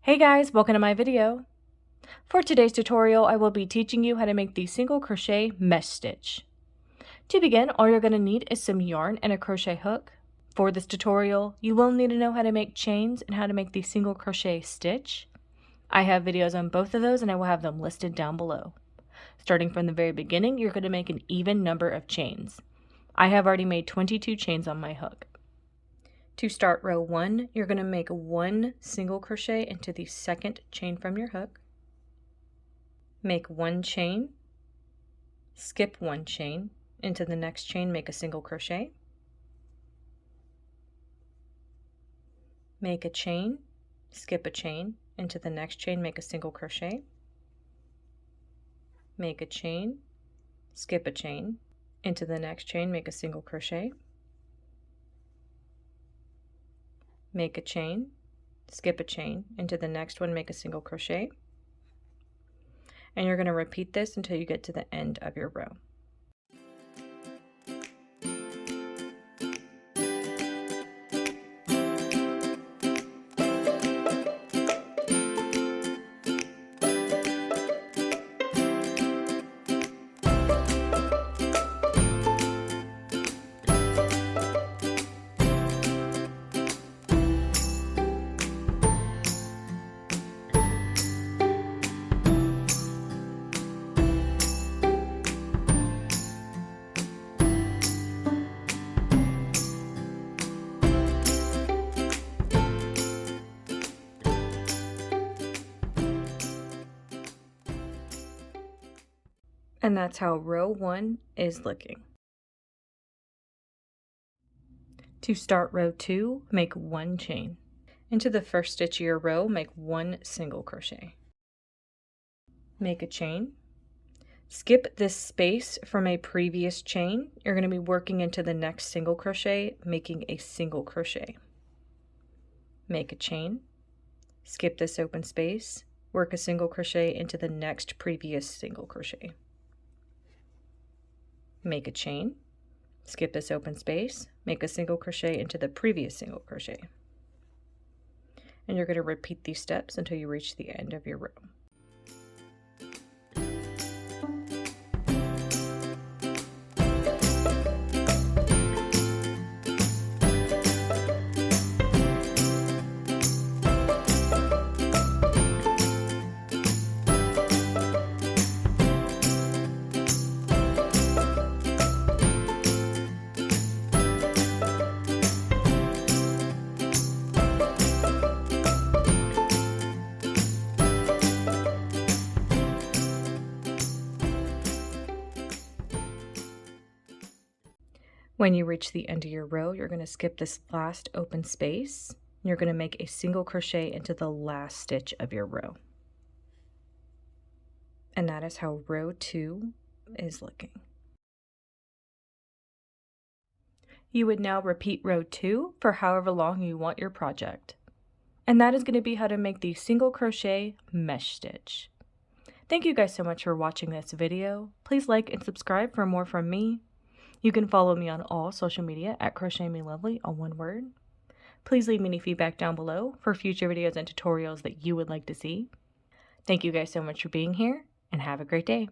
Hey guys, welcome to my video. For today's tutorial, I will be teaching you how to make the single crochet mesh stitch. To begin, all you're going to need is some yarn and a crochet hook. For this tutorial, you will need to know how to make chains and how to make the single crochet stitch. I have videos on both of those and I will have them listed down below. Starting from the very beginning, you're going to make an even number of chains. I have already made 22 chains on my hook. To start row 1, you're going to make 1 single crochet into the second chain from your hook. Make 1 chain, skip 1 chain, into the next chain make a single crochet. Make a chain, skip a chain, into the next chain make a single crochet. Make a chain, skip a chain, into the next chain make a single crochet. Make a chain, skip a chain, into the next one make a single crochet, and you're going to repeat this until you get to the end of your row. And that's how row 1 is looking. To start row 2, make 1 chain. Into the first stitch of your row, make 1 single crochet. Make a chain. Skip this space from a previous chain. You're going to be working into the next single crochet, making a single crochet. Make a chain. Skip this open space. Work a single crochet into the next previous single crochet. Make a chain, skip this open space, make a single crochet into the previous single crochet. And you're going to repeat these steps until you reach the end of your row. When you reach the end of your row, you're going to skip this last open space. You're going to make a single crochet into the last stitch of your row. And that is how row 2 is looking. You would now repeat row 2 for however long you want your project. And that is going to be how to make the single crochet mesh stitch. Thank you guys so much for watching this video. Please like and subscribe for more from me. You can follow me on all social media at crochetmelovely, all one word. Please leave me any feedback down below for future videos and tutorials that you would like to see. Thank you guys so much for being here, and have a great day.